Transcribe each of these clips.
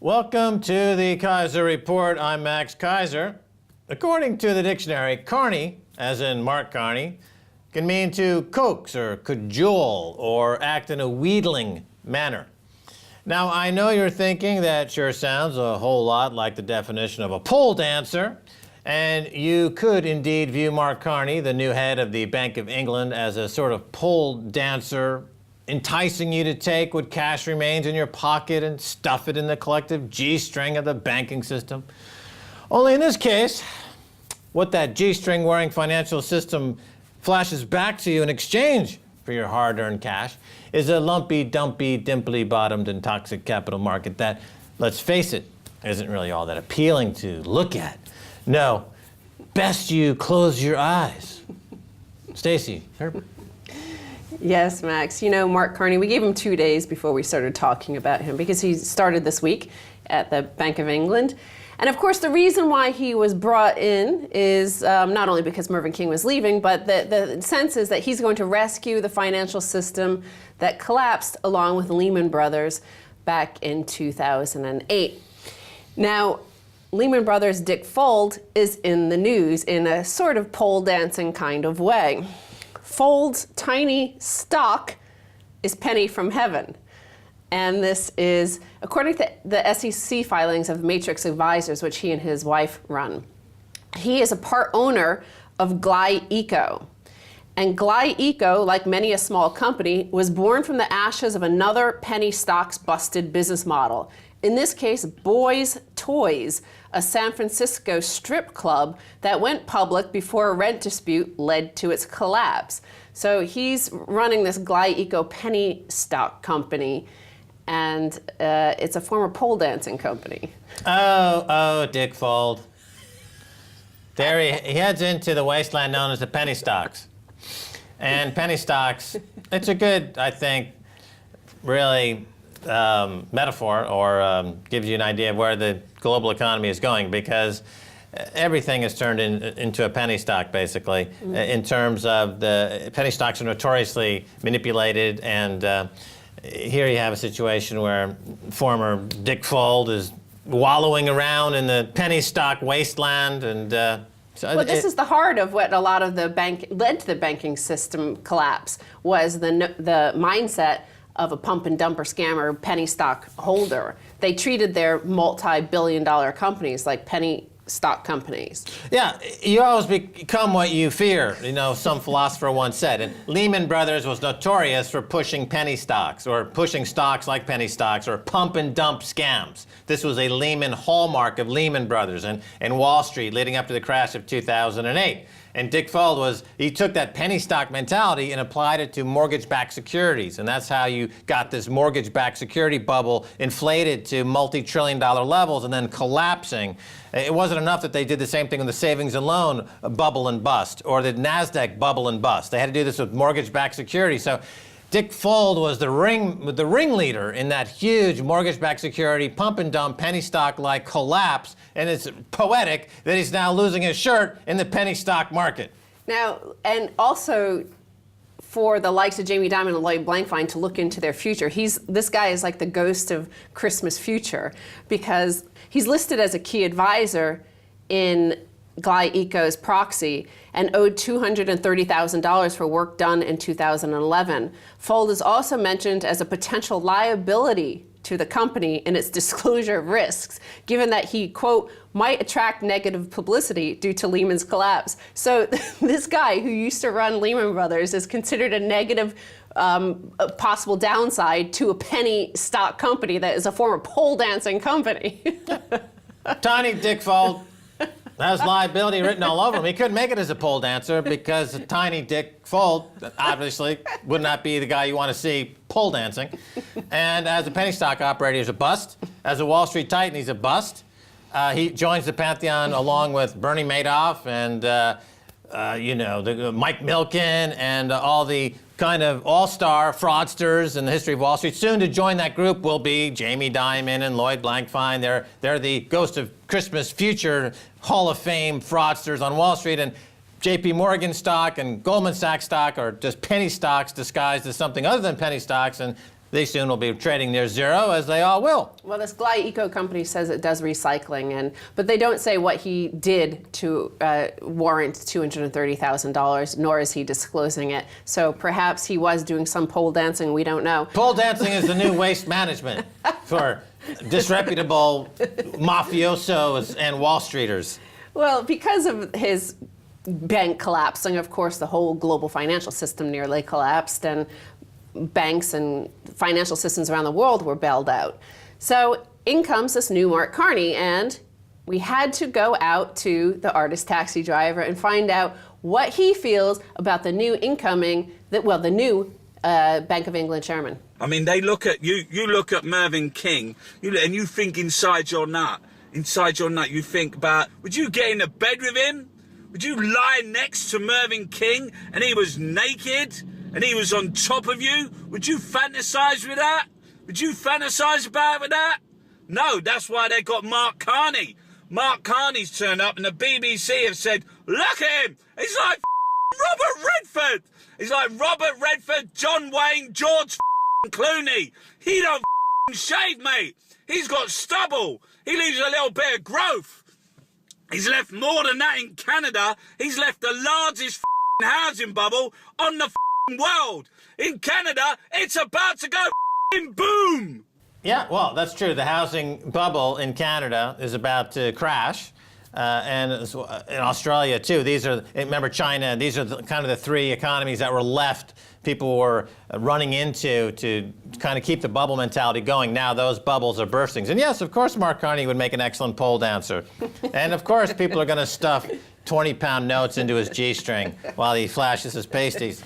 Welcome to the Keiser Report. I'm Max Keiser. According to the dictionary, Crony, as in Mark Carney, can mean to coax or cajole or act in a wheedling manner. Now, I know you're thinking that sure sounds a whole lot like the definition of a pole dancer, and you could indeed view Mark Carney, the new head of the Bank of England, as a sort of pole dancer, enticing you to take what cash remains in your pocket and stuff it in the collective G-string of the banking system. Only in this case, what that G-string wearing financial system flashes back to you in exchange for your hard-earned cash is a lumpy, dumpy, dimply-bottomed and toxic capital market that, let's face it, isn't really all that appealing to look at. No, best you close your eyes. Stacy, Herbert. Yes, Max. You know, Mark Carney, we gave him 2 days before we started talking about him because he started this week at the Bank of England. And of course, the reason why he was brought in is not only because Mervyn King was leaving, but the sense is that he's going to rescue the financial system that collapsed along with Lehman Brothers back in 2008. Now, Lehman Brothers' Dick Fuld is in the news in a sort of pole dancing kind of way. Fuld's tiny stock is penny from heaven. And this is, according to the SEC filings of Matrix Advisors, which he and his wife run. He is a part owner of Eco. And Eco, like many a small company, was born from the ashes of another penny stocks busted business model. In this case, Boys Toys, a San Francisco strip club that went public before a rent dispute led to its collapse. So he's running this Eco penny stock company, and it's a former pole dancing company. Oh, Dick Fuld. There he heads into the wasteland known as the penny stocks. And penny stocks, it's a good, I think, really metaphor or gives you an idea of where the global economy is going, because everything is turned into a penny stock, basically, in terms of the penny stocks are notoriously manipulated, and here you have a situation where former Dick Fuld is wallowing around in the penny stock wasteland, and well, this is the heart of what a lot of the led to the banking system collapse, was the mindset of a pump and dumper scammer penny stock holder. They treated their multi-billion-dollar companies like penny stock companies. Yeah, you always become what you fear, you know, some philosopher once said. And Lehman Brothers was notorious for pushing penny stocks, or pushing stocks like penny stocks, or pump and dump scams. This was a Lehman hallmark of Lehman Brothers and Wall Street leading up to the crash of 2008. And Dick Fuld he took that penny stock mentality and applied it to mortgage-backed securities. And that's how you got this mortgage-backed security bubble inflated to multi-trillion-dollar levels and then collapsing. It wasn't enough that they did the same thing with the savings and loan bubble and bust, or the NASDAQ bubble and bust. They had to do this with mortgage-backed securities. So Dick Fuld was the ringleader in that huge mortgage-backed security, pump and dump, penny stock-like collapse, and it's poetic that he's now losing his shirt in the penny stock market. Now, and also for the likes of Jamie Dimon and Lloyd Blankfein to look into their future, this guy is like the ghost of Christmas future, because he's listed as a key advisor in Eco's proxy and owed $230,000 for work done in 2011. Fuld is also mentioned as a potential liability to the company in its disclosure of risks, given that he, quote, might attract negative publicity due to Lehman's collapse. So this guy who used to run Lehman Brothers is considered a negative a possible downside to a penny stock company that is a former pole dancing company. Tiny Dick Fuld has liability written all over him. He couldn't make it as a pole dancer because tiny Dick Fuld obviously would not be the guy you want to see pole dancing. And as a penny stock operator, he's a bust. As a Wall Street Titan, he's a bust. He joins the pantheon along with Bernie Madoff and Mike Milken and all the kind of all-star fraudsters in the history of Wall Street. Soon to join that group will be Jamie Dimon and Lloyd Blankfein. They're the ghost of Christmas future Hall of Fame fraudsters on Wall Street. And JP Morgan stock and Goldman Sachs stock are just penny stocks disguised as something other than penny stocks. And They soon will be trading near zero, as they all will. Well, this Gly Eco company says it does recycling, but they don't say what he did to warrant $230,000, nor is he disclosing it. So perhaps he was doing some pole dancing, we don't know. Pole dancing is the new waste management for disreputable mafiosos and Wall Streeters. Well, because of his bank collapsing, of course, the whole global financial system nearly collapsed, and banks and financial systems around the world were bailed out. So in comes this new Mark Carney, and we had to go out to the artist taxi driver and find out what he feels about the new the new Bank of England chairman. I mean, they look at you look at Mervyn King, and you think inside your nut, you think about, would you get in a bed with him? Would you lie next to Mervyn King and he was naked and he was on top of you? Would you fantasize with that? Would you fantasize about it with that? No, that's why they got Mark Carney. Mark Carney's turned up and the BBC have said, look at him, he's like Robert Redford. He's like Robert Redford, John Wayne, George Clooney. He don't shave, mate. He's got stubble. He leaves a little bit of growth. He's left more than that in Canada. He's left the largest housing bubble on the world. In Canada, it's about to go boom. Yeah, well, that's true. The housing bubble in Canada is about to crash. And in Australia, too. Remember China, these are kind of the three economies that were left, people were running into to kind of keep the bubble mentality going. Now those bubbles are bursting. And yes, of course, Mark Carney would make an excellent pole dancer. And of course, people are going to stuff 20-pound notes into his G-string while he flashes his pasties.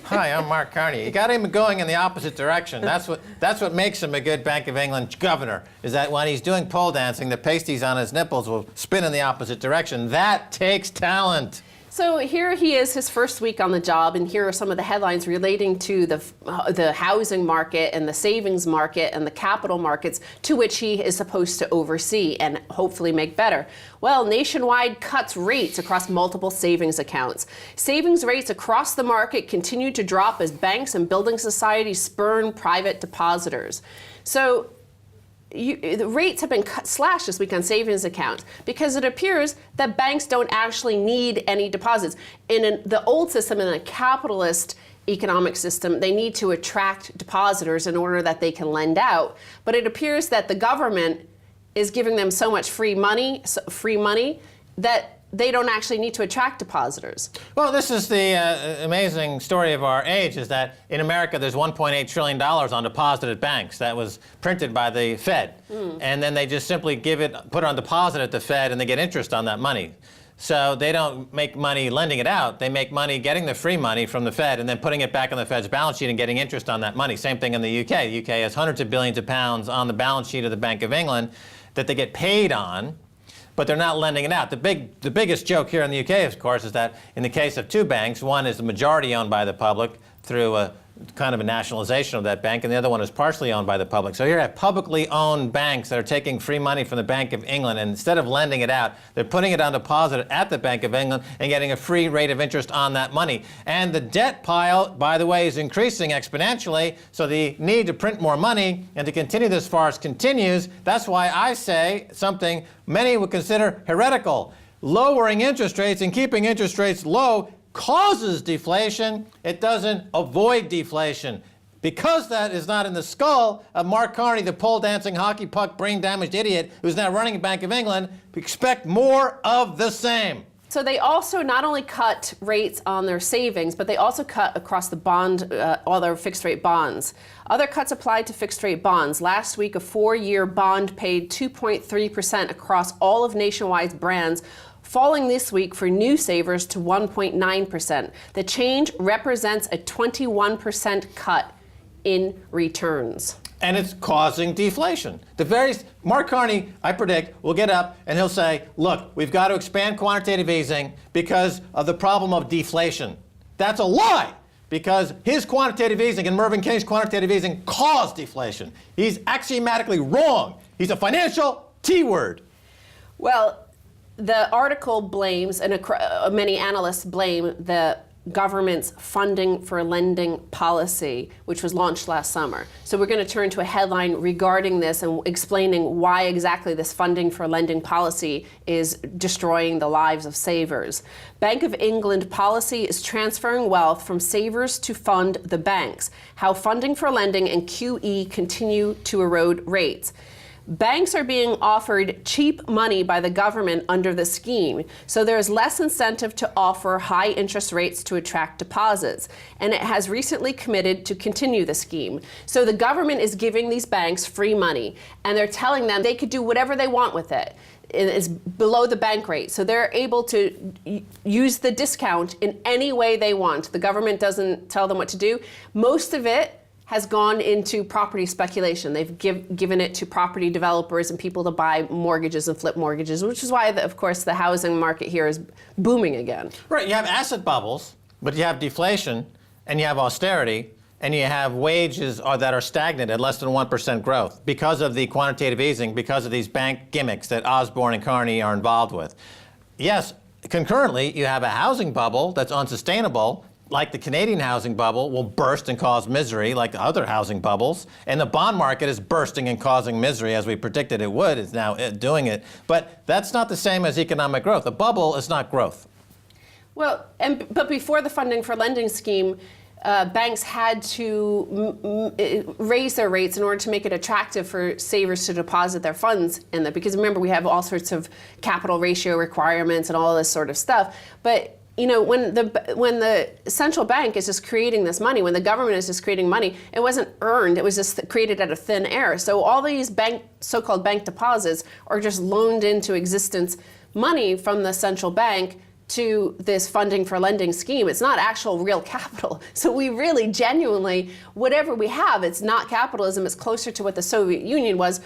Hi, I'm Mark Carney. You got him going in the opposite direction. That's what makes him a good Bank of England governor, is that when he's doing pole dancing, the pasties on his nipples will spin in the opposite direction. That takes talent. So here he is, his first week on the job, and here are some of the headlines relating to the housing market and the savings market and the capital markets to which he is supposed to oversee and hopefully make better. Well, nationwide cuts rates across multiple savings accounts. Savings rates across the market continue to drop as banks and building societies spurn private depositors. So the rates have been slashed this week on savings accounts because it appears that banks don't actually need any deposits. In the old system, in a capitalist economic system, they need to attract depositors in order that they can lend out. But it appears that the government is giving them so much free money that they don't actually need to attract depositors. Well, this is the amazing story of our age, is that in America there's $1.8 trillion on deposit at banks. That was printed by the Fed. And then they just simply put it on deposit at the Fed, and they get interest on that money. So they don't make money lending it out. They make money getting the free money from the Fed and then putting it back on the Fed's balance sheet and getting interest on that money. Same thing in the UK. The UK has hundreds of billions of pounds on the balance sheet of the Bank of England that they get paid on, but they're not lending it out. The biggest joke here in the UK, of course, is that in the case of two banks, one is the majority owned by the public through a kind of a nationalization of that bank, and the other one is partially owned by the public. So here you have publicly owned banks that are taking free money from the Bank of England, and instead of lending it out, they're putting it on deposit at the Bank of England and getting a free rate of interest on that money. And the debt pile, by the way, is increasing exponentially, so the need to print more money and to continue this farce continues. That's why I say something many would consider heretical. Lowering interest rates and keeping interest rates low causes deflation. It doesn't avoid deflation. Because that is not in the skull of Mark Carney, the pole dancing, hockey puck, brain damaged idiot who's now running the Bank of England, we expect more of the same. So they also not only cut rates on their savings, but they also cut across the bond, all their fixed rate bonds. Other cuts applied to fixed rate bonds. Last week, a 4-year bond paid 2.3% across all of Nationwide's brands, falling this week for new savers to 1.9%. The change represents a 21% cut in returns. And it's causing deflation. Mark Carney, I predict, will get up and he'll say, look, we've got to expand quantitative easing because of the problem of deflation. That's a lie, because his quantitative easing and Mervyn King's quantitative easing caused deflation. He's axiomatically wrong. He's a financial T-word. Well, the article blames, and many analysts blame, the government's funding for lending policy, which was launched last summer. So we're going to turn to a headline regarding this and explaining why exactly this funding for lending policy is destroying the lives of savers. Bank of England policy is transferring wealth from savers to fund the banks. How funding for lending and QE continue to erode rates. Banks are being offered cheap money by the government under the scheme, so there is less incentive to offer high interest rates to attract deposits, and it has recently committed to continue the scheme. So the government is giving these banks free money, and they're telling them they could do whatever they want with it. It's below the bank rate, so they're able to use the discount in any way they want. The government doesn't tell them what to do. Most of it has gone into property speculation. They've given it to property developers and people to buy mortgages and flip mortgages, which is why, of course, the housing market here is booming again. Right, you have asset bubbles, but you have deflation, and you have austerity, and you have wages that are stagnant at less than 1% growth because of the quantitative easing, because of these bank gimmicks that Osborne and Carney are involved with. Yes, concurrently, you have a housing bubble that's unsustainable, like the Canadian housing bubble, will burst and cause misery like the other housing bubbles. And the bond market is bursting and causing misery as we predicted it would. It's now doing it. But that's not the same as economic growth. A bubble is not growth. Well, but before the funding for lending scheme, banks had to raise their rates in order to make it attractive for savers to deposit their funds in them. Because remember, we have all sorts of capital ratio requirements and all this sort of stuff. But you know, when the central bank is just creating this money, when the government is just creating money, it wasn't earned, it was just created out of thin air. So all these so-called bank deposits are just loaned into existence money from the central bank to this funding for lending scheme. It's not actual real capital. So we really genuinely, whatever we have, it's not capitalism. It's closer to what the Soviet Union was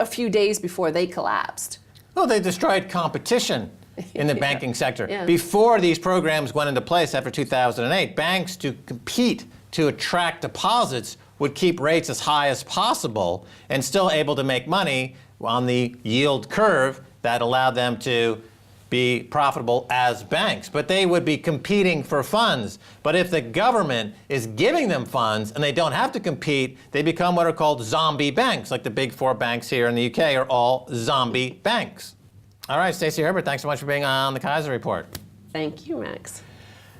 a few days before they collapsed. Well, they destroyed competition in the banking sector. Yeah. Before these programs went into place after 2008, banks, to compete to attract deposits, would keep rates as high as possible and still able to make money on the yield curve that allowed them to be profitable as banks. But they would be competing for funds. But if the government is giving them funds and they don't have to compete, they become what are called zombie banks, like the big four banks here in the UK are all zombie banks. All right, Stacey Herbert, thanks so much for being on the Keiser Report. Thank you, Max.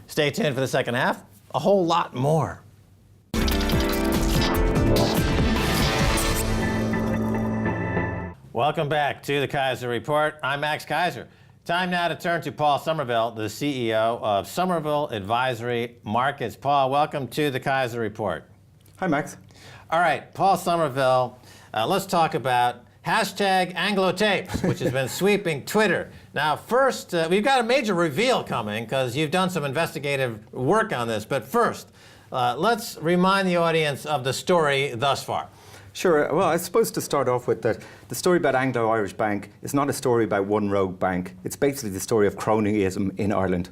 Stay tuned for the second half. A whole lot more. Welcome back to the Keiser Report. I'm Max Keiser. Time now to turn to Paul Somerville, the CEO of Somerville Advisory Markets. Paul, welcome to the Keiser Report. Hi, Max. All right, Paul Somerville, let's talk about hashtag Anglo-Tapes, which has been sweeping Twitter. Now, first, we've got a major reveal coming because you've done some investigative work on this. But first, let's remind the audience of the story thus far. Sure. Well, I suppose to start off with that, the story about Anglo-Irish Bank is not a story about one rogue bank. It's basically the story of cronyism in Ireland.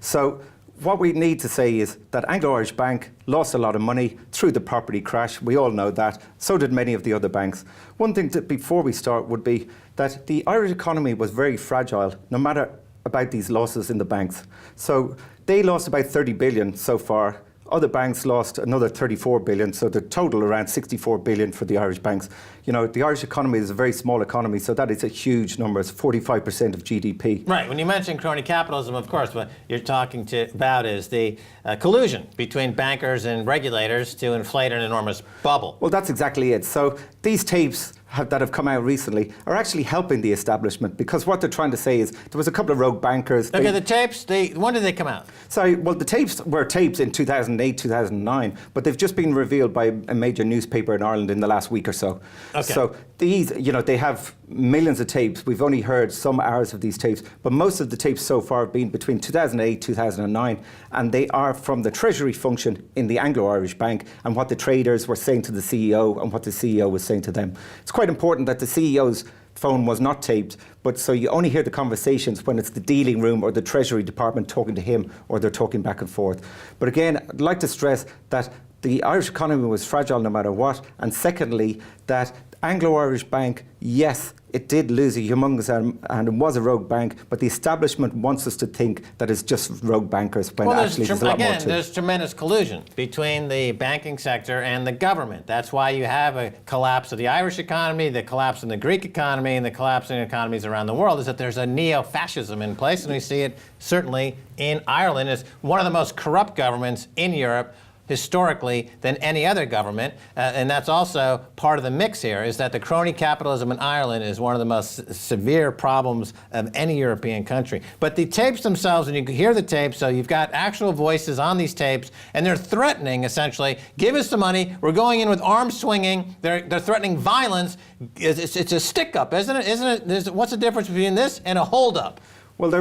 So what we need to say is that Anglo-Irish Bank lost a lot of money through the property crash. We all know that. So did many of the other banks. One thing before we start would be that the Irish economy was very fragile, no matter about these losses in the banks. So they lost about 30 billion so far. Other banks lost another 34 billion, so the total around 64 billion for the Irish banks. You know, the Irish economy is a very small economy, so that is a huge number. It's 45% of GDP. Right. When you mention crony capitalism, of course, what you're talking about is the collusion between bankers and regulators to inflate an enormous bubble. Well, that's exactly it. So these tapes that have come out recently are actually helping the establishment, because what they're trying to say is there was a couple of rogue bankers. Okay, the tapes, when did they come out? Sorry, well, the tapes were tapes in 2008, 2009, but they've just been revealed by a major newspaper in Ireland in the last week or so. Okay. So these, you know, they have millions of tapes. We've only heard some hours of these tapes, but most of the tapes so far have been between 2008, 2009, and they are from the Treasury function in the Anglo-Irish Bank and what the traders were saying to the CEO and what the CEO was saying to them. It's quite important that the CEO's phone was not taped, but so you only hear the conversations when it's the dealing room or the Treasury department talking to him, or they're talking back and forth. But again, I'd like to stress that the Irish economy was fragile no matter what, and secondly, that Anglo-Irish Bank, yes, it did lose a humongous and it was a rogue bank, but the establishment wants us to think that it's just rogue bankers when actually there's a lot more to it. There's tremendous collusion between the banking sector and the government. That's why you have a collapse of the Irish economy, the collapse in the Greek economy, and the collapse in economies around the world, is that there's a neo-fascism in place, and we see it certainly in Ireland. It's one of the most corrupt governments in Europe historically than any other government, and that's also part of the mix here, is that the crony capitalism in Ireland is one of the most severe problems of any European country. But the tapes themselves, and you can hear the tapes, so you've got actual voices on these tapes, and they're threatening, essentially, give us the money, we're going in with arms swinging, they're threatening violence. It's a stick-up, isn't it? What's the difference between this and a hold-up? Well,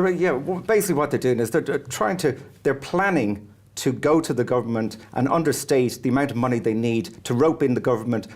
basically what they're doing is they're planning to go to the government and understate the amount of money they need to rope in the government,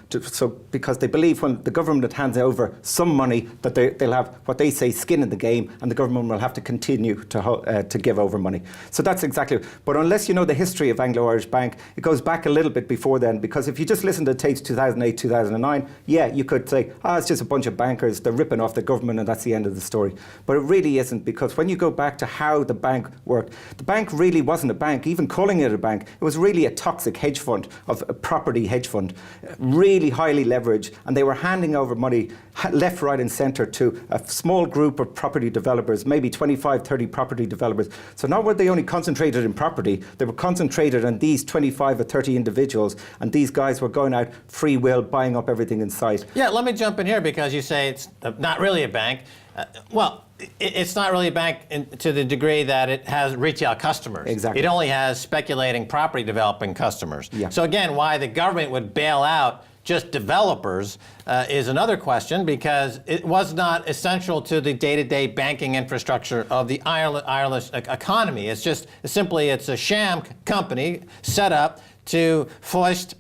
because they believe when the government hands over some money that they'll have what they say skin in the game, and the government will have to continue to give over money. So that's exactly. But unless you know the history of Anglo-Irish Bank, it goes back a little bit before then. Because if you just listen to tapes 2008, 2009, yeah, you could say, it's just a bunch of bankers, they're ripping off the government, and that's the end of the story. But it really isn't, because when you go back to how the bank worked, the bank really wasn't a bank. Even calling it a bank, it was really a toxic hedge fund, of a property hedge fund, really highly leveraged, and they were handing over money left, right and centre to a small group of property developers, maybe 25, 30 property developers. So not were they only concentrated in property, they were concentrated on these 25 or 30 individuals, and these guys were going out free will, buying up everything in sight. Yeah, let me jump in here, because you say it's not really a bank. It's not really a bank to the degree that it has retail customers. Exactly. It only has speculating property developing customers. Yeah. So again, why the government would bail out just developers is another question, because it was not essential to the day-to-day banking infrastructure of the Irish economy. It's just simply it's a sham company set up to foist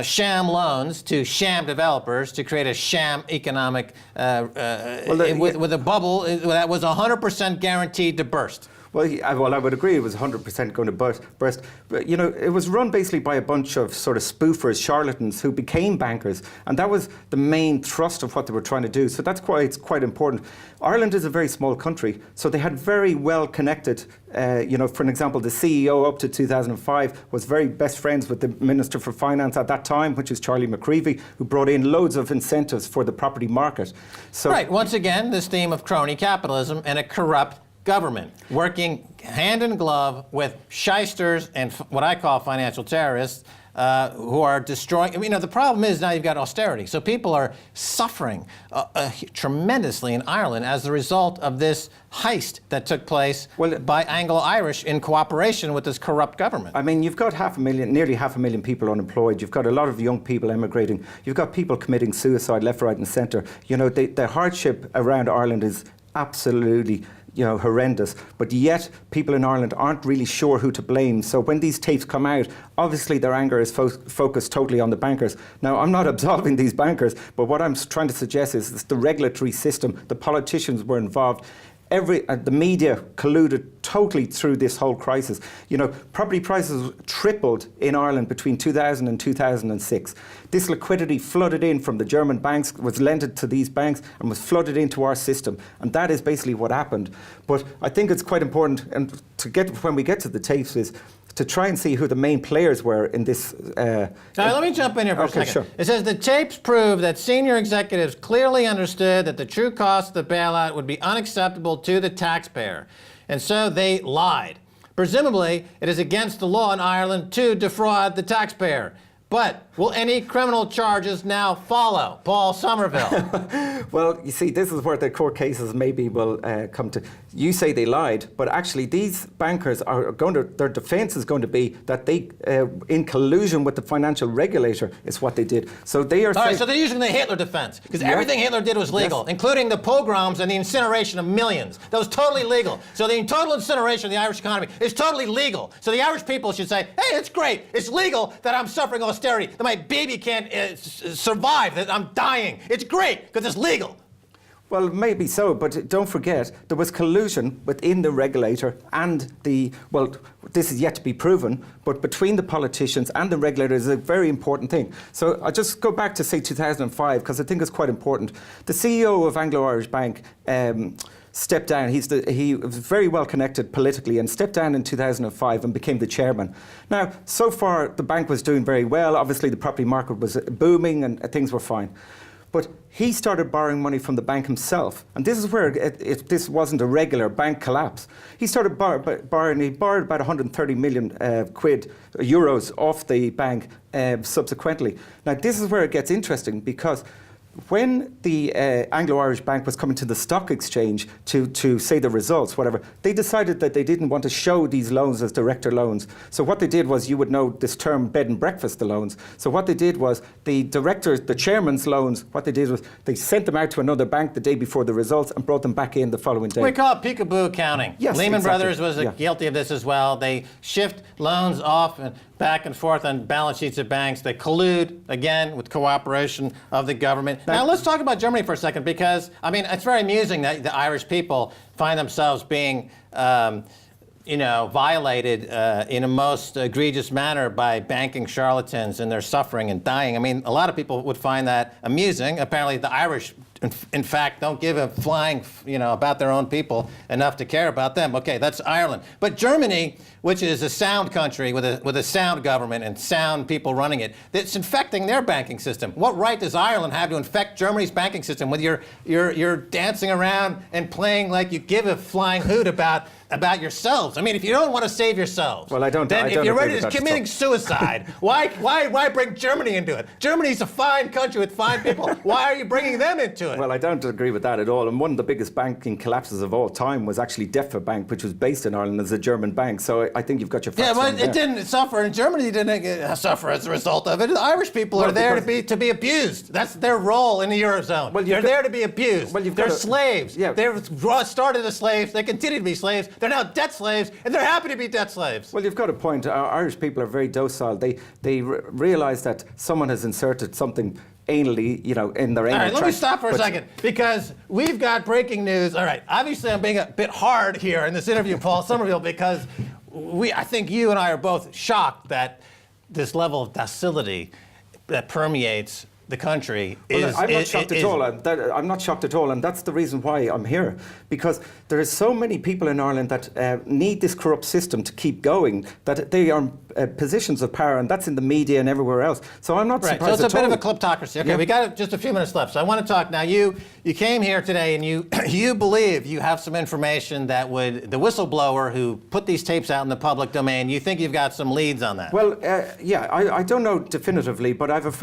sham loans to sham developers to create a sham economic with a bubble that was 100% guaranteed to burst. Well, I would agree it was 100% going to burst. But, it was run basically by a bunch of sort of spoofers, charlatans, who became bankers. And that was the main thrust of what they were trying to do. So that's it's quite important. Ireland is a very small country, so they had very well connected, for an example, the CEO up to 2005 was very best friends with the Minister for Finance at that time, which is Charlie McCreevy, who brought in loads of incentives for the property market. So, right, once again, this theme of crony capitalism and a corrupt government working hand in glove with shysters and what I call financial terrorists who are destroying. The problem is now you've got austerity. So people are suffering tremendously in Ireland as a result of this heist that took place by Anglo-Irish in cooperation with this corrupt government. You've got nearly half a million people unemployed. You've got a lot of young people emigrating. You've got people committing suicide left, right and centre. The hardship around Ireland is absolutely horrendous, but yet people in Ireland aren't really sure who to blame. So when these tapes come out, obviously their anger is focused totally on the bankers. Now, I'm not absolving these bankers, but what I'm trying to suggest is the regulatory system, the politicians were involved. The media colluded totally through this whole crisis. Property prices tripled in Ireland between 2000 and 2006. This liquidity flooded in from the German banks, was lent to these banks, and was flooded into our system. And that is basically what happened. But I think it's quite important, and when we get to the tapes, is to try and see who the main players were in this. Now, let me jump in here for a second. Sure. It says the tapes prove that senior executives clearly understood that the true cost of the bailout would be unacceptable to the taxpayer, and so they lied. Presumably, it is against the law in Ireland to defraud the taxpayer. But will any criminal charges now follow? Paul Somerville. Well, you see, this is where the court cases maybe will come to. You say they lied, but actually these bankers are their defence is going to be that they, in collusion with the financial regulator, is what they did. So they are. All right, so they're using the Hitler defence, because everything Hitler did was legal, including the pogroms and the incineration of millions. That was totally legal. So the total incineration of the Irish economy is totally legal. So the Irish people should say, hey, it's great. It's legal that I'm suffering austerity, that my baby can't survive, that I'm dying. It's great, because it's legal. Well, maybe so, but don't forget, there was collusion within the regulator and this is yet to be proven, but between the politicians and the regulator is a very important thing. So I'll just go back to, say, 2005, because I think it's quite important. The CEO of Anglo-Irish Bank stepped down. He was very well connected politically and stepped down in 2005 and became the chairman. Now, so far, the bank was doing very well. Obviously, the property market was booming and things were fine. But he started borrowing money from the bank himself. And this is where, if this wasn't a regular bank collapse, he started borrowing. He borrowed about 130 million euros off the bank subsequently. Now, this is where it gets interesting, because when the Anglo-Irish Bank was coming to the stock exchange to say the results, whatever, they decided that they didn't want to show these loans as director loans. So what they did was, you would know this term bed and breakfast, the loans. So what they did was, the chairman's loans, what they did was they sent them out to another bank the day before the results and brought them back in the following day. We call it peekaboo accounting. Yes, Lehman exactly. Brothers was guilty of this as well. They shift loans off and back and forth on balance sheets of banks. They collude, again, with cooperation of the government. Now, let's talk about Germany for a second, because, I mean, it's very amusing that the Irish people find themselves being violated in a most egregious manner by banking charlatans, and they're suffering and dying. I mean, a lot of people would find that amusing. Apparently, the Irish, in fact, don't give a flying, about their own people enough to care about them. Okay, that's Ireland. But Germany, which is a sound country with a sound government and sound people running it, it's infecting their banking system. What right does Ireland have to infect Germany's banking system with your dancing around and playing like you give a flying hoot about yourselves? I mean, if you don't want to save yourselves, well, I don't. Then if you're ready to committing talk. suicide, why bring Germany into it? Germany's a fine country with fine people. Why are you bringing them into it? Well, I don't agree with that at all. And one of the biggest banking collapses of all time was actually DEFA Bank, which was based in Ireland as a German bank. So I think you've got your facts. Yeah, but wrong there. it didn't suffer, and Germany didn't suffer as a result of it. The Irish people are there to be abused. That's their role in the Eurozone. Well, they're there to be abused. Well, they're slaves. Yeah. They started as slaves. They continue to be slaves. They're now debt slaves, and they're happy to be debt slaves. Well, you've got a point. Irish people are very docile. They realise that someone has inserted something anally, in their anal All right, let me tract. stop for a second, because we've got breaking news. All right, obviously I'm being a bit hard here in this interview, Paul Somerville, because I think you and I are both shocked that this level of docility that permeates the country is... I'm not shocked at all. I'm not shocked at all, and that's the reason why I'm here. Because there are so many people in Ireland that need this corrupt system to keep going, that they are positions of power, and that's in the media and everywhere else. So I'm not surprised at all. So it's a bit of a kleptocracy. Okay, we got just a few minutes left, so I want to talk. Now, you came here today, and you believe you have some information that would... The whistleblower who put these tapes out in the public domain, you think you've got some leads on that? Well, I don't know definitively, but I have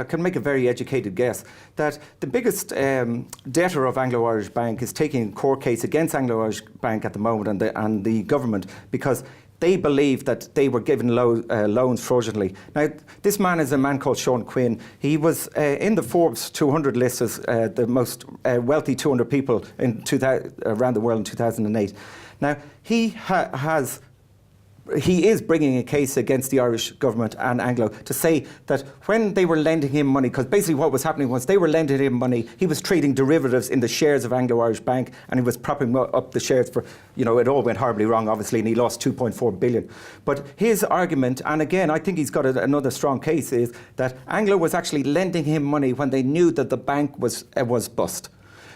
can make a very educated guess that the biggest debtor of Anglo-Irish Bank is taking a court case against Anglo-Irish Bank at the moment and the government, because they believe that they were given loans fraudulently. Now, this man is a man called Sean Quinn. He was in the Forbes 200 list as the most wealthy 200 people around the world in 2008. Now, he is bringing a case against the Irish government and Anglo to say that when they were lending him money, because basically what was happening was they were lending him money, he was trading derivatives in the shares of Anglo-Irish Bank, and he was propping up the shares for, it all went horribly wrong, obviously, and he lost 2.4 billion. But his argument, and again, I think he's got another strong case, is that Anglo was actually lending him money when they knew that the bank was bust.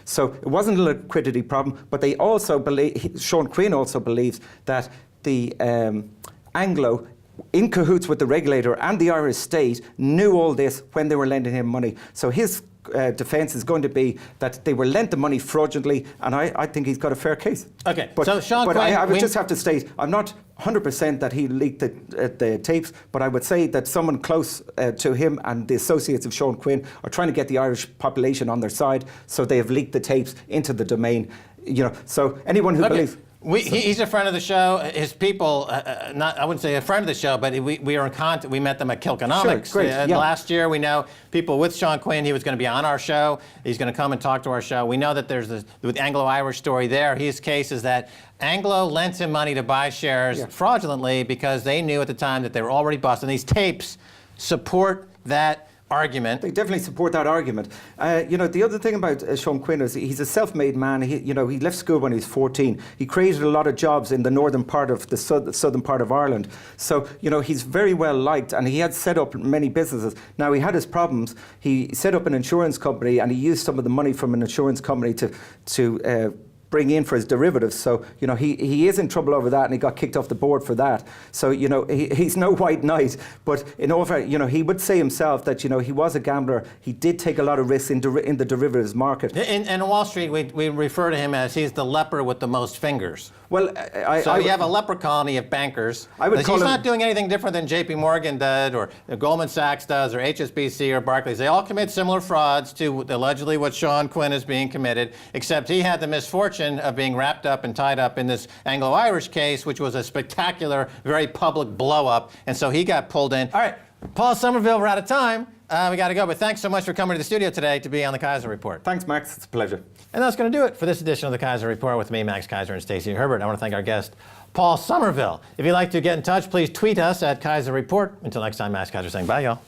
So it wasn't a liquidity problem, but they also believe, Sean Quinn also believes that the Anglo, in cahoots with the regulator and the Irish state, knew all this when they were lending him money. So his defence is going to be that they were lent the money fraudulently, and I think he's got a fair case. Okay, but, so Sean Quinn... I would just have to state, I'm not 100% that he leaked the tapes, but I would say that someone close to him and the associates of Sean Quinn are trying to get the Irish population on their side, so they have leaked the tapes into the domain. So anyone who believes... He's a friend of the show. His people, I wouldn't say a friend of the show, but we are in contact. We met them at Kilconomics. Sure, great, last year. We know people with Sean Quinn. He was going to be on our show. He's going to come and talk to our show. We know that there's this with Anglo-Irish story there. His case is that Anglo lent him money to buy shares fraudulently because they knew at the time that they were already busted. And these tapes support that argument. They definitely support that argument. The other thing about Sean Quinn is he's a self-made man. He left school when he was 14. He created a lot of jobs in the northern part of the southern part of Ireland. So, he's very well liked, and he had set up many businesses. Now, he had his problems. He set up an insurance company, and he used some of the money from an insurance company to bring in for his derivatives. So, he is in trouble over that, and he got kicked off the board for that. So, he's no white knight, but in over, he would say himself that, he was a gambler. He did take a lot of risks in the derivatives market. In Wall Street, we refer to him as he's the leper with the most fingers. Well, you have a leper colony of bankers. He's not doing anything different than J.P. Morgan did, or Goldman Sachs does, or HSBC, or Barclays. They all commit similar frauds to allegedly what Sean Quinn is being committed, except he had the misfortune of being wrapped up and tied up in this Anglo-Irish case, which was a spectacular, very public blow-up, and so he got pulled in. All right, Paul Somerville, we're out of time. We got to go, but thanks so much for coming to the studio today to be on the Keiser Report. Thanks, Max. It's a pleasure. And that's going to do it for this edition of the Keiser Report with me, Max Keiser, and Stacey Herbert. I want to thank our guest, Paul Somerville. If you'd like to get in touch, please tweet us at Keiser Report. Until next time, Max Keiser saying bye, y'all.